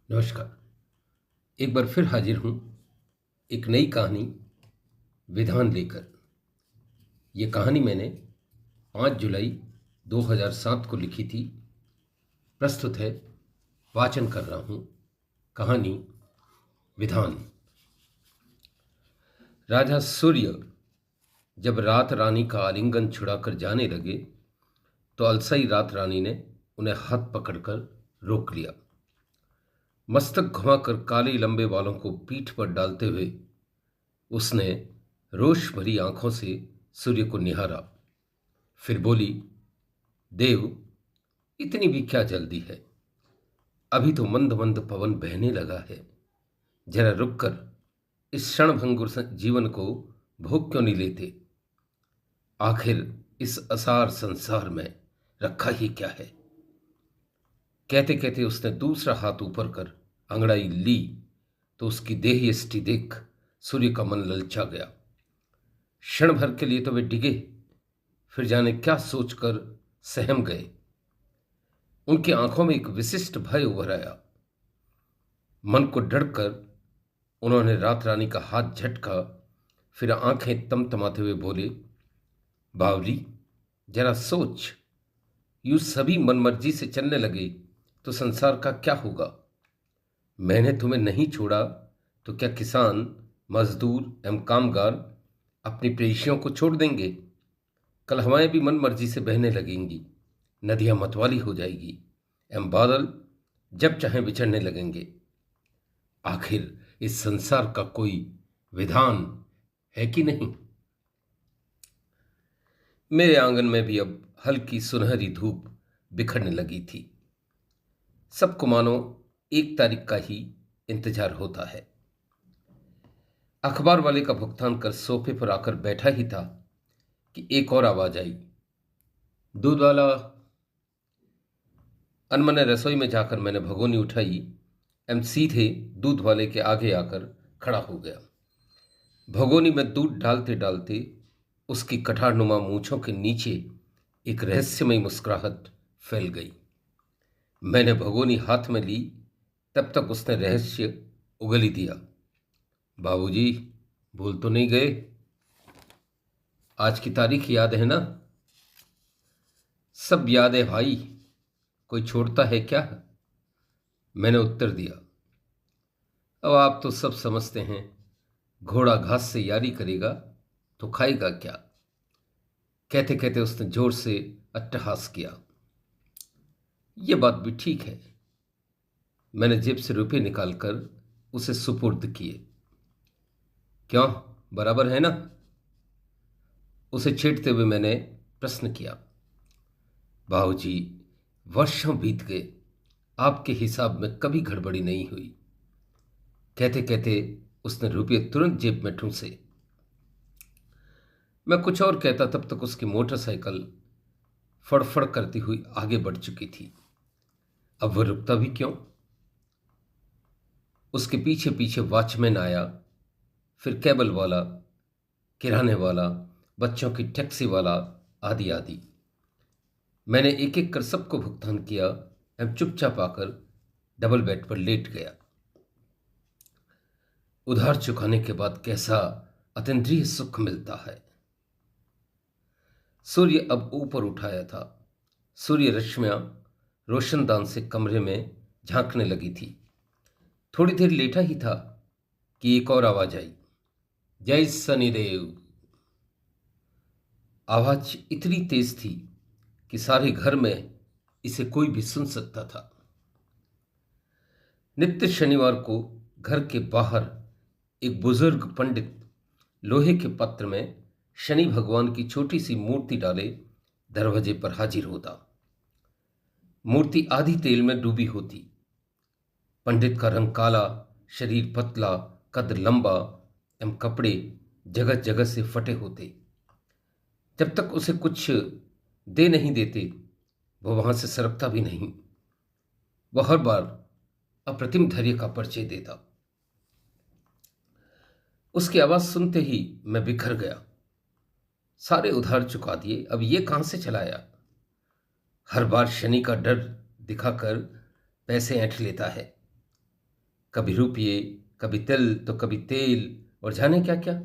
नमस्कार। एक बार फिर हाजिर हूँ एक नई कहानी विधान लेकर। ये कहानी मैंने 5 जुलाई 2007 को लिखी थी। प्रस्तुत है, वाचन कर रहा हूँ कहानी विधान। राजा सूर्य जब रात रानी का आलिंगन छुड़ाकर जाने लगे तो अलसाई रात रानी ने उन्हें हाथ पकड़कर रोक लिया। मस्तक घुमाकर काले लंबे बालों को पीठ पर डालते हुए उसने रोष भरी आंखों से सूर्य को निहारा। फिर बोली, देव, इतनी भी क्या जल्दी है? अभी तो मंद मंद पवन बहने लगा है। जरा रुककर इस क्षणभंगुर जीवन को भोग क्यों नहीं लेते? आखिर इस असार संसार में रखा ही क्या है? कहते कहते उसने दूसरा हाथ ऊपर कर अंगड़ाई ली तो उसकी देह यष्टि देख सूर्य का मन ललचा गया। क्षण भर के लिए तो वे डिगे, फिर जाने क्या सोचकर सहम गए। उनकी आंखों में एक विशिष्ट भय उभर आया। मन को डरकर उन्होंने रात रानी का हाथ झटका, फिर आंखें तमतमाते हुए बोले, बावली, जरा सोच, यूं सभी मनमर्जी से चलने लगे तो संसार का क्या होगा? मैंने तुम्हें नहीं छोड़ा तो क्या किसान, मजदूर एवं कामगार अपनी प्रेयसियों को छोड़ देंगे? कल हवाएं भी मन मर्जी से बहने लगेंगी, नदियां मतवाली हो जाएगी एवं बादल जब चाहे बिछड़ने लगेंगे। आखिर इस संसार का कोई विधान है कि नहीं? मेरे आंगन में भी अब हल्की सुनहरी धूप बिखरने लगी थी। सबको मानो 1 तारीख का ही इंतजार होता है। अखबार वाले का भुगतान कर सोफे पर आकर बैठा ही था कि एक और आवाज आई, दूध वाला। अनमने रसोई में जाकर मैंने भगोनी उठाई एवं सीधे दूध वाले के आगे आकर खड़ा हो गया। भगोनी में दूध डालते डालते उसकी कठारनुमा मूंछों के नीचे एक रहस्यमयी मुस्कुराहट फैल गई। मैंने भगोनी हाथ में ली, तब तक उसने रहस्य उगल ही दिया। बाबूजी, भूल तो नहीं गए? आज की तारीख याद है ना? सब याद है भाई, कोई छोड़ता है क्या? मैंने उत्तर दिया। अब आप तो सब समझते हैं, घोड़ा घास से यारी करेगा तो खाएगा क्या? कहते कहते उसने जोर से अट्टहास किया। यह बात भी ठीक है। मैंने जेब से रुपये निकालकर उसे सुपुर्द किए। क्यों, बराबर है ना? उसे छेड़ते हुए मैंने प्रश्न किया। बाबूजी, वर्षों बीत गए, आपके हिसाब में कभी गड़बड़ी नहीं हुई। कहते कहते उसने रुपये तुरंत जेब में ठूंसे। मैं कुछ और कहता तब तक उसकी मोटरसाइकिल फड़फड़ करती हुई आगे बढ़ चुकी थी। अब वह रुकता भी क्यों? उसके पीछे पीछे वॉचमैन आया, फिर केबल वाला, किराने वाला, बच्चों की टैक्सी वाला, आदि आदि। मैंने एक एक कर सबको भुगतान किया एवं चुपचाप आकर डबल बेड पर लेट गया। उधार चुकाने के बाद कैसा अतीन्द्रिय सुख मिलता है। सूर्य अब ऊपर उठाया था। सूर्य रश्मियां रोशनदान से कमरे में झांकने लगी थी। थोड़ी देर लेटा ही था कि एक और आवाज आई, जय शनिदेव। आवाज इतनी तेज थी कि सारे घर में इसे कोई भी सुन सकता था। नित्य शनिवार को घर के बाहर एक बुजुर्ग पंडित लोहे के पात्र में शनि भगवान की छोटी सी मूर्ति डाले दरवाजे पर हाजिर होता। मूर्ति आधी तेल में डूबी होती। पंडित का रंग काला, शरीर पतला, कद लंबा एवं कपड़े जगह जगह से फटे होते। जब तक उसे कुछ दे नहीं देते वह वहां से सरकता भी नहीं। वह हर बार अप्रतिम धैर्य का परिचय देता। उसकी आवाज सुनते ही मैं बिखर गया। सारे उधार चुका दिए, अब ये कहां से चलाया? हर बार शनि का डर दिखाकर पैसे ऐंठ लेता है। कभी रुपये, कभी तिल तो कभी तेल और जाने क्या क्या।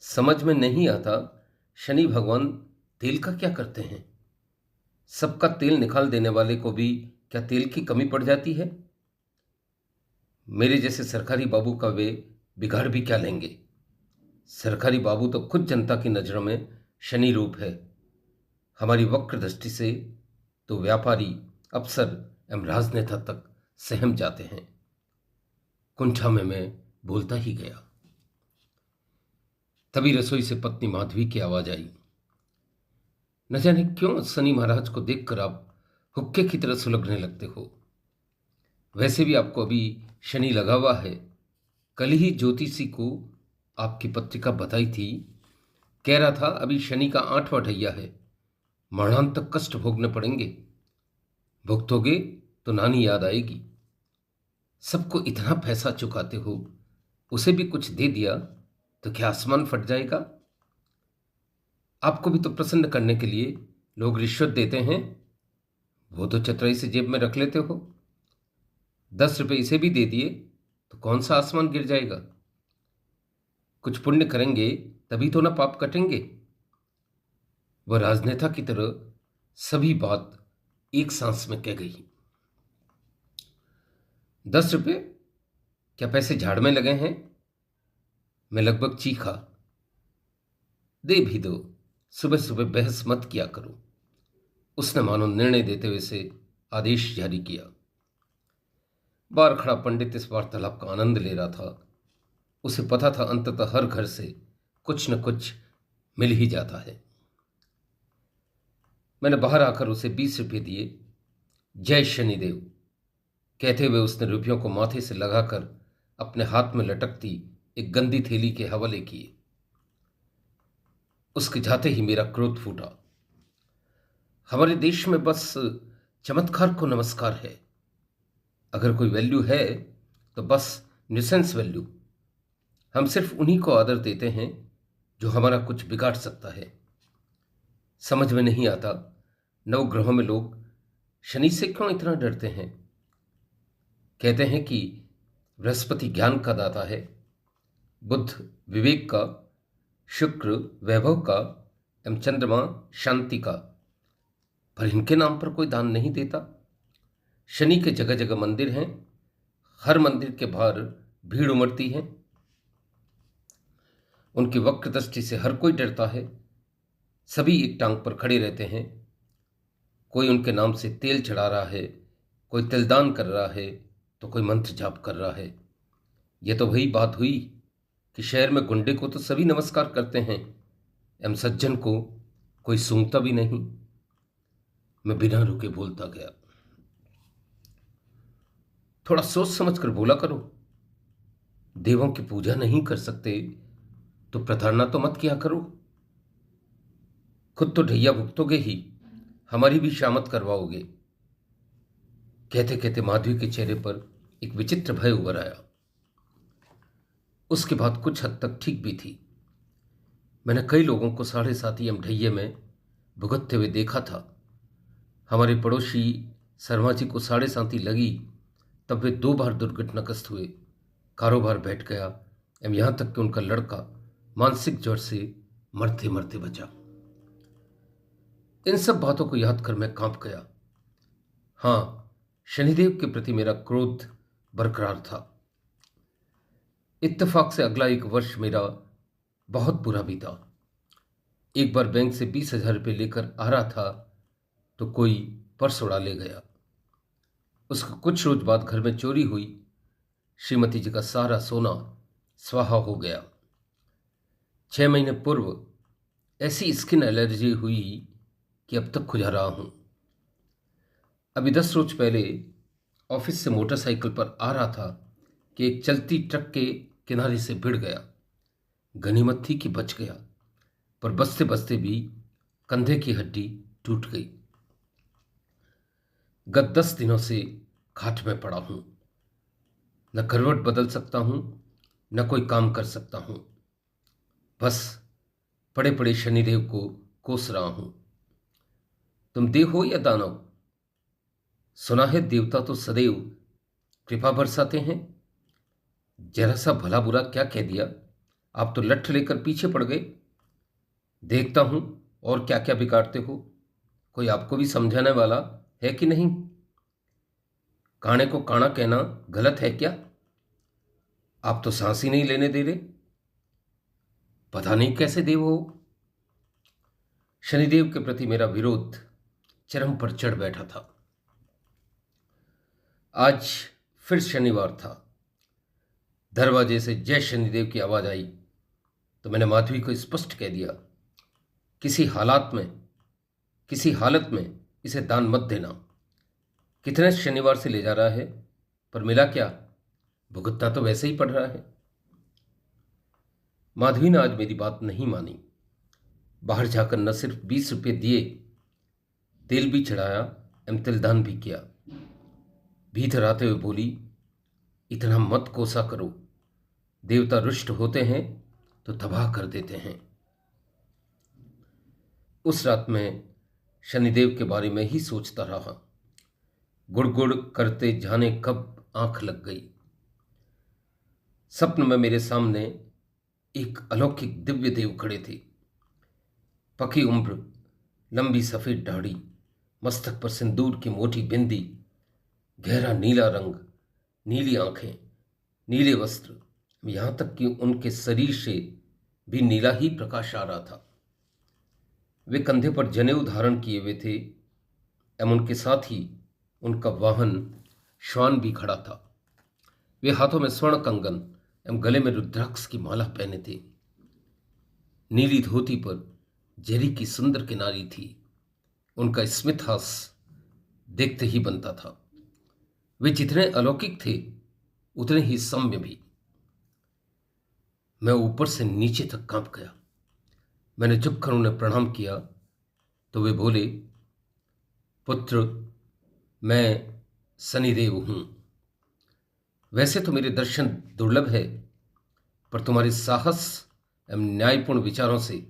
समझ में नहीं आता शनि भगवान तेल का क्या करते हैं। सबका तेल निकाल देने वाले को भी क्या तेल की कमी पड़ जाती है। मेरे जैसे सरकारी बाबू का वे बिगाड़ भी क्या लेंगे। सरकारी बाबू तो खुद जनता की नज़रों में शनि रूप है। हमारी वक्र दृष्टि से तो व्यापारी, अफसर एवं राजनेता तक सहम जाते हैं। कुंठा में मैं बोलता ही गया। तभी रसोई से पत्नी माधवी की आवाज आई। न जाने क्यों शनि महाराज को देखकर आप हुक्के की तरह सुलगने लगते हो। वैसे भी आपको अभी शनि लगा हुआ है। कल ही ज्योतिषी को आपकी पत्रिका बताई थी। कह रहा था अभी शनि का 8वां ढैया है, मरणांतक कष्ट भोगने पड़ेंगे। भुगतोगे तो नानी याद आएगी। सबको इतना पैसा चुकाते हो, उसे भी कुछ दे दिया तो क्या आसमान फट जाएगा। आपको भी तो प्रसन्न करने के लिए लोग रिश्वत देते हैं, वो तो चतुराई से जेब में रख लेते हो। 10 रुपए इसे भी दे दिए तो कौन सा आसमान गिर जाएगा। कुछ पुण्य करेंगे तभी तो ना पाप कटेंगे। वह राजनेता की तरह सभी बात एक सांस में कह गई। 10 रुपये? क्या पैसे झाड़ में लगे हैं? मैं लगभग चीखा। दे भी दो, सुबह सुबह बहस मत किया करो। उसने मानो निर्णय देते हुए से आदेश जारी किया। बाहर खड़ा पंडित इस वार्तालाप का आनंद ले रहा था। उसे पता था अंततः हर घर से कुछ न कुछ मिल ही जाता है। मैंने बाहर आकर उसे 20 रुपये दिए। जय शनिदेव कहते हुए उसने रुपयों को माथे से लगाकर अपने हाथ में लटकती एक गंदी थैली के हवाले किए। उसके जाते ही मेरा क्रोध फूटा। हमारे देश में बस चमत्कार को नमस्कार है। अगर कोई वैल्यू है तो बस न्यूसेंस वैल्यू। हम सिर्फ उन्हीं को आदर देते हैं जो हमारा कुछ बिगाड़ सकता है। समझ में नहीं आता नवग्रहों में लोग शनि से क्यों इतना डरते हैं। कहते हैं कि बृहस्पति ज्ञान का दाता है, बुध विवेक का, शुक्र वैभव का एवं चंद्रमा शांति का। पर इनके नाम पर कोई दान नहीं देता। शनि के जगह जगह मंदिर हैं। हर मंदिर के बाहर भीड़ उमड़ती है। उनकी वक्र दृष्टि से हर कोई डरता है। सभी एक टांग पर खड़े रहते हैं। कोई उनके नाम से तेल चढ़ा रहा है, कोई तिलदान कर रहा है, तो कोई मंत्र जाप कर रहा है। यह तो वही बात हुई कि शहर में गुंडे को तो सभी नमस्कार करते हैं, एवं सज्जन को कोई सूंघता भी नहीं। मैं बिना रुके बोलता गया। थोड़ा सोच समझ कर बोला करो। देवों की पूजा नहीं कर सकते तो प्रताड़ना तो मत किया करो। खुद तो ढैया भुगतोगे ही, हमारी भी शामत करवाओगे। कहते कहते माधवी के चेहरे पर एक विचित्र भय उभर आया। उसके बाद कुछ हद तक ठीक भी थी। मैंने कई लोगों को 7.5 एम ढैये में भुगतते हुए देखा था। हमारे पड़ोसी शर्मा जी को 7.5 लगी, तब वे 2 बार दुर्घटनाग्रस्त हुए, कारोबार बैठ गया एवं यहां तक कि उनका लड़का मानसिक ज्वर से मरते मरते बचा। इन सब बातों को याद कर मैं कांप गया। हाँ, शनिदेव के प्रति मेरा क्रोध बरकरार था। इत्तेफाक से अगला 1 वर्ष मेरा बहुत बुरा बीता। एक बार बैंक से 20,000 रुपये लेकर आ रहा था तो कोई पर्स उड़ा ले गया। उसके कुछ रोज बाद घर में चोरी हुई। श्रीमती जी का सारा सोना स्वाहा हो गया। 6 महीने पूर्व ऐसी स्किन एलर्जी हुई कि अब तक खुजा रहा हूं। अभी 10 रोज पहले ऑफिस से मोटरसाइकिल पर आ रहा था कि एक चलती ट्रक के किनारे से भिड़ गया। गनीमत थी कि बच गया, पर बचते बचते भी कंधे की हड्डी टूट गई। गत 10 दिनों से खाट में पड़ा हूं। न करवट बदल सकता हूं, न कोई काम कर सकता हूं। बस पड़े पड़े शनिदेव को कोस रहा हूं। तुम देव हो या दानव? सुना है देवता तो सदैव कृपा बरसाते हैं। जरा सा भला बुरा क्या कह दिया? आप तो लठ लेकर पीछे पड़ गए। देखता हूं और क्या क्या बिगाड़ते हो। कोई आपको भी समझाने वाला है कि नहीं? काणे को काना कहना गलत है क्या? आप तो सांस ही नहीं लेने दे रहे। पता नहीं कैसे देव हो। शनिदेव के प्रति मेरा विरोध चरम पर चढ़ बैठा था। आज फिर शनिवार था। दरवाजे से जय शनिदेव की आवाज आई तो मैंने माधवी को स्पष्ट कह दिया, किसी हालत में इसे दान मत देना। कितने शनिवार से ले जा रहा है, पर मिला क्या? भुगतना तो वैसे ही पड़ रहा है। माधवी ने आज मेरी बात नहीं मानी। बाहर जाकर न सिर्फ 20 रुपये दिए, तेल भी चढ़ाया एवं तिलदान भी किया। भीतर आते हुए बोली, इतना मत कोसा करो। देवता रुष्ट होते हैं तो तबाह कर देते हैं। उस रात में शनिदेव के बारे में ही सोचता रहा। गुड़गुड़ करते जाने कब आंख लग गई। स्वप्न में मेरे सामने एक अलौकिक दिव्य देव खड़े थे। पकी उम्र, लंबी सफेद दाढ़ी, मस्तक पर सिंदूर की मोटी बिंदी, गहरा नीला रंग, नीली आंखें, नीले वस्त्र, यहां तक कि उनके शरीर से भी नीला ही प्रकाश आ रहा था। वे कंधे पर जनेऊ धारण किए हुए थे एवं उनके साथ ही उनका वाहन श्वान भी खड़ा था। वे हाथों में स्वर्ण कंगन एवं गले में रुद्राक्ष की माला पहने थे। नीली धोती पर जरी की सुंदर किनारी थी। उनका स्मित हास देखते ही बनता था। वे जितने अलौकिक थे उतने ही सौम्य भी। मैं ऊपर से नीचे तक कांप गया। मैंने झुककर उन्हें प्रणाम किया तो वे बोले, पुत्र, मैं शनिदेव हूं। वैसे तो मेरे दर्शन दुर्लभ है, पर तुम्हारे साहस एवं न्यायपूर्ण विचारों से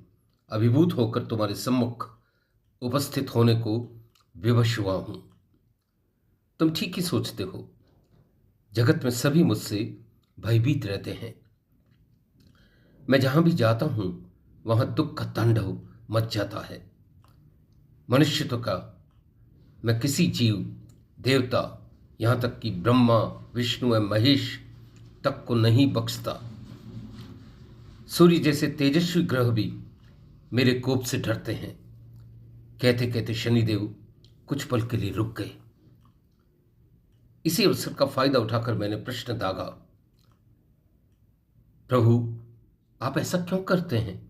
अभिभूत होकर तुम्हारे सम्मुख उपस्थित होने को विवश हुआ हूं। तुम ठीक ही सोचते हो। जगत में सभी मुझसे भयभीत रहते हैं। मैं जहां भी जाता हूं वहां दुख का तांडव मच जाता है। मनुष्यत्व का मैं किसी जीव, देवता, यहां तक कि ब्रह्मा, विष्णु एवं महेश तक को नहीं बख्शता। सूर्य जैसे तेजस्वी ग्रह भी मेरे कोप से डरते हैं। कहते कहते शनिदेव कुछ पल के लिए रुक गए। इसी अवसर का फायदा उठाकर मैंने प्रश्न दागा, प्रभु, आप ऐसा क्यों करते हैं?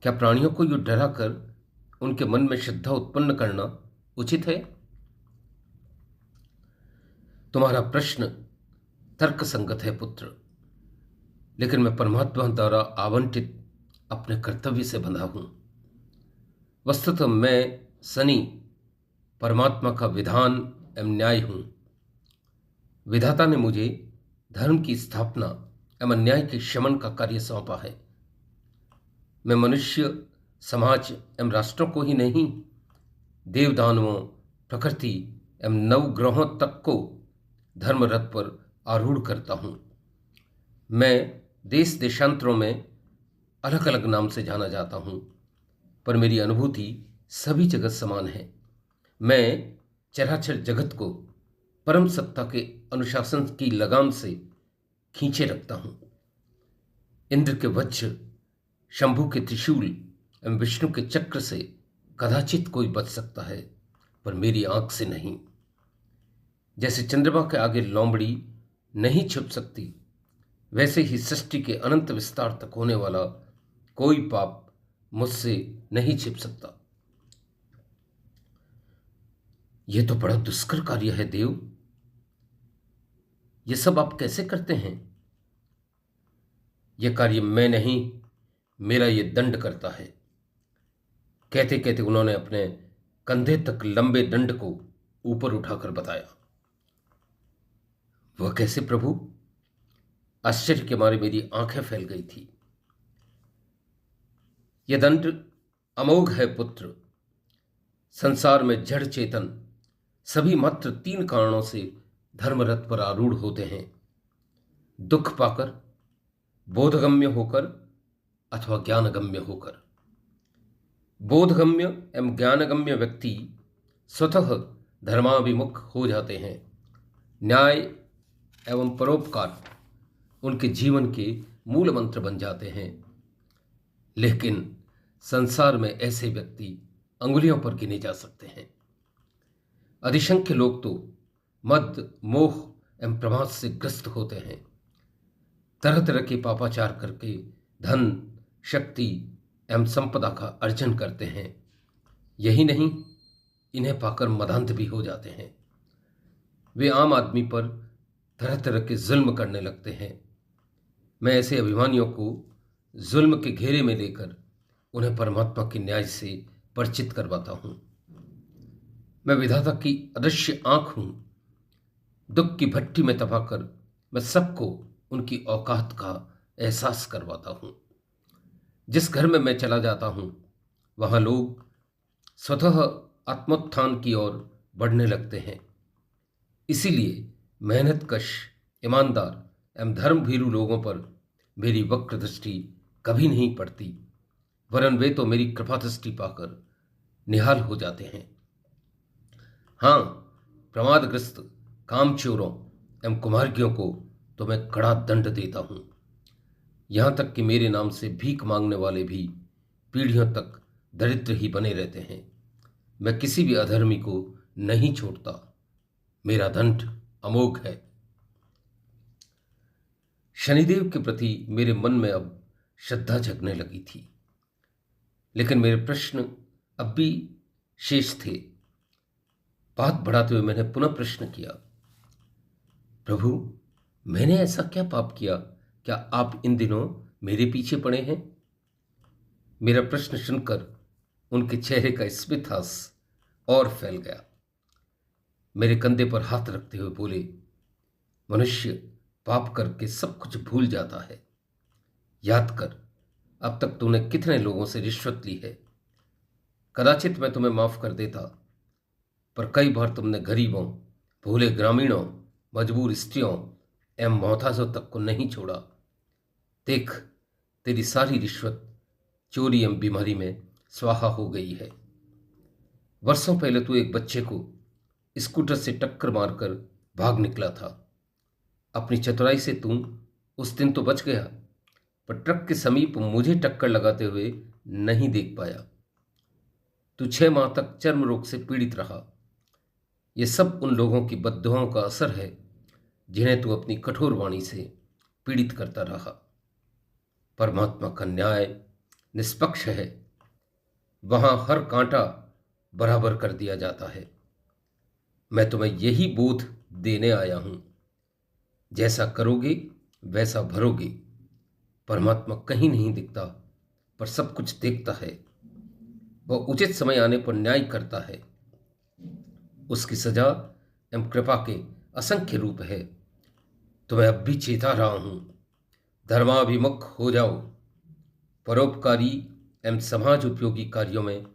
क्या प्राणियों को यूं डराकर उनके मन में श्रद्धा उत्पन्न करना उचित है? तुम्हारा प्रश्न तर्कसंगत है पुत्र, लेकिन मैं परमात्मा द्वारा आवंटित अपने कर्तव्य से बंधा हूं। वस्तुतः मैं शनि परमात्मा का विधान एवं न्याय हूं। विधाता ने मुझे धर्म की स्थापना एवं न्याय के शमन का कार्य सौंपा है। मैं मनुष्य, समाज एवं राष्ट्रों को ही नहीं, देवदानवों, प्रकृति एवं नवग्रहों तक को धर्म रथ पर आरूढ़ करता हूं। मैं देश देशांतरों में अलग अलग नाम से जाना जाता हूं, पर मेरी अनुभूति सभी जगत समान है। मैं चराचर जगत को परम सत्ता के अनुशासन की लगाम से खींचे रखता हूं। इंद्र के वज्र, शंभु के त्रिशूल एवं विष्णु के चक्र से कदाचित कोई बच सकता है, पर मेरी आंख से नहीं। जैसे चंद्रमा के आगे लोमड़ी नहीं छुप सकती, वैसे ही सृष्टि के अनंत विस्तार तक होने वाला कोई पाप मुझसे नहीं छिप सकता। यह तो बड़ा दुष्कर कार्य है देव। यह सब आप कैसे करते हैं? यह कार्य मैं नहीं, मेरा यह दंड करता है। कहते कहते उन्होंने अपने कंधे तक लंबे दंड को ऊपर उठाकर बताया। वह कैसे प्रभु? आश्चर्य के मारे मेरी आंखें फैल गई थी। यह दंड अमोघ है पुत्र। संसार में जड़ चेतन सभी मात्र 3 कारणों से धर्मरथ पर आरूढ़ होते हैं। दुख पाकर, बोधगम्य होकर अथवा ज्ञानगम्य होकर। बोधगम्य एवं ज्ञानगम्य व्यक्ति स्वतः धर्माभिमुख हो जाते हैं। न्याय एवं परोपकार उनके जीवन के मूल मंत्र बन जाते हैं। लेकिन संसार में ऐसे व्यक्ति अंगुलियों पर गिने जा सकते हैं। अधिसंख्य लोग तो मद, मोह एवं प्रमाद से ग्रस्त होते हैं। तरह तरह के पापाचार करके धन, शक्ति एवं संपदा का अर्जन करते हैं। यही नहीं, इन्हें पाकर मदांध भी हो जाते हैं। वे आम आदमी पर तरह तरह के जुल्म करने लगते हैं। मैं ऐसे अभिमानियों को जुल्म के घेरे में लेकर उन्हें परमात्मा के न्याय से परिचित करवाता हूं। मैं विधाता की अदृश्य आंख हूं। दुख की भट्टी में तपाकर मैं सबको उनकी औकात का एहसास करवाता हूं। जिस घर में मैं चला जाता हूं, वहां लोग स्वतः आत्मोत्थान की ओर बढ़ने लगते हैं। इसीलिए मेहनतकश, ईमानदार एवं धर्मभीरू लोगों पर मेरी वक्र दृष्टि कभी नहीं पड़ती, वरन वे तो मेरी कृपा दृष्टि पाकर निहाल हो जाते हैं। हाँ, प्रमादग्रस्त कामचोरों एवं कुमार्गियों को तो मैं कड़ा दंड देता हूं। यहां तक कि मेरे नाम से भीख मांगने वाले भी पीढ़ियों तक दरिद्र ही बने रहते हैं। मैं किसी भी अधर्मी को नहीं छोड़ता। मेरा दंड अमोघ है। शनिदेव के प्रति मेरे मन में अब श्रद्धा जगने लगी थी, लेकिन मेरे प्रश्न अब भी शेष थे। बात बढ़ाते हुए मैंने पुनः प्रश्न किया, प्रभु, मैंने ऐसा क्या पाप किया, क्या आप इन दिनों मेरे पीछे पड़े हैं? मेरा प्रश्न सुनकर उनके चेहरे का स्मित हास और फैल गया। मेरे कंधे पर हाथ रखते हुए बोले, मनुष्य पाप करके सब कुछ भूल जाता है। याद कर, अब तक तूने कितने लोगों से रिश्वत ली है। कदाचित मैं तुम्हें माफ कर देता, पर कई बार तुमने गरीबों, भूले ग्रामीणों, मजबूर स्त्रियों एवं मोहताजों तक को नहीं छोड़ा। देख, तेरी सारी रिश्वत चोरी एवं बीमारी में स्वाहा हो गई है। वर्षों पहले तू एक बच्चे को स्कूटर से टक्कर मारकर भाग निकला था। अपनी चतुराई से तू उस दिन तो बच गया, पर ट्रक के समीप मुझे टक्कर लगाते हुए नहीं देख पाया। तू 6 माह तक चर्म रोग से पीड़ित रहा। ये सब उन लोगों की बद्दुआओं का असर है जिन्हें तू अपनी कठोर वाणी से पीड़ित करता रहा। परमात्मा का न्याय निष्पक्ष है। वहां हर कांटा बराबर कर दिया जाता है। मैं तुम्हें यही बोध देने आया हूं। जैसा करोगे वैसा भरोगे। परमात्मा कहीं नहीं दिखता, पर सब कुछ देखता है। वह उचित समय आने पर न्याय करता है। उसकी सजा एवं कृपा के असंख्य रूप है। तुम्हें अब भी चेता रहा हूं, धर्माभिमुख हो जाओ। परोपकारी एवं समाज उपयोगी कार्यों में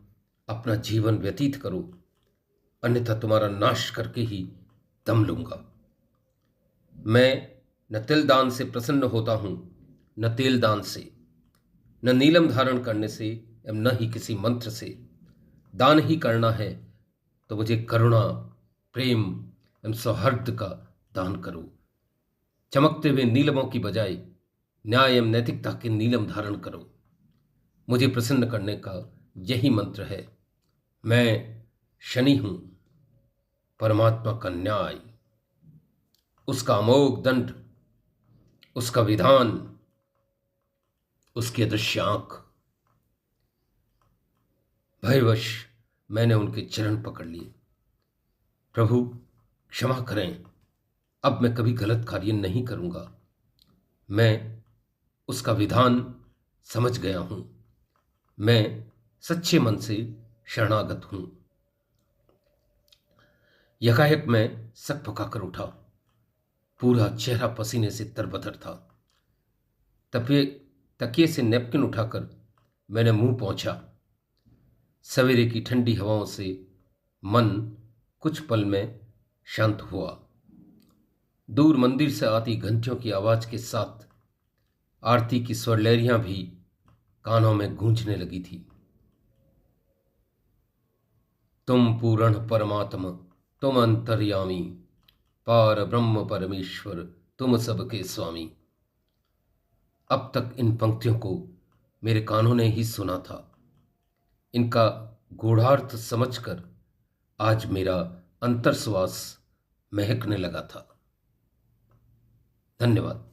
अपना जीवन व्यतीत करो, अन्यथा तुम्हारा नाश करके ही दम लूंगा। मैं न तिलदान से प्रसन्न होता हूं, न तेलदान से, न नीलम धारण करने से एवं न ही किसी मंत्र से। दान ही करना है तो मुझे करुणा, प्रेम एवं सौहार्द का दान करो। चमकते हुए नीलमों की बजाय न्याय एवं नैतिकता के नीलम धारण करो। मुझे प्रसन्न करने का यही मंत्र है। मैं शनि हूं। परमात्मा का न्याय, उसका अमोघ दंड, उसका विधान, उसकी अदृश्य आंख। भयवश मैंने उनके चरण पकड़ लिए। प्रभु, क्षमा करें, अब मैं कभी गलत कार्य नहीं करूंगा। मैं उसका विधान समझ गया हूं। मैं सच्चे मन से शरणागत हूं। यकायक मैं सक पकाकर उठा। पूरा चेहरा पसीने से तरबतर था। तकिए से नैपकिन उठाकर मैंने मुंह पोंछा। सवेरे की ठंडी हवाओं से मन कुछ पल में शांत हुआ। दूर मंदिर से आती घंटियों की आवाज के साथ आरती की स्वरलहरियां भी कानों में गूंजने लगी थी। तुम पूर्ण परमात्मा, तुम अंतर्यामी, पार ब्रह्म परमेश्वर, तुम सबके स्वामी। अब तक इन पंक्तियों को मेरे कानों ने ही सुना था। इनका गूढ़ार्थ समझकर आज मेरा अंतर्श्वास महकने लगा था। धन्यवाद।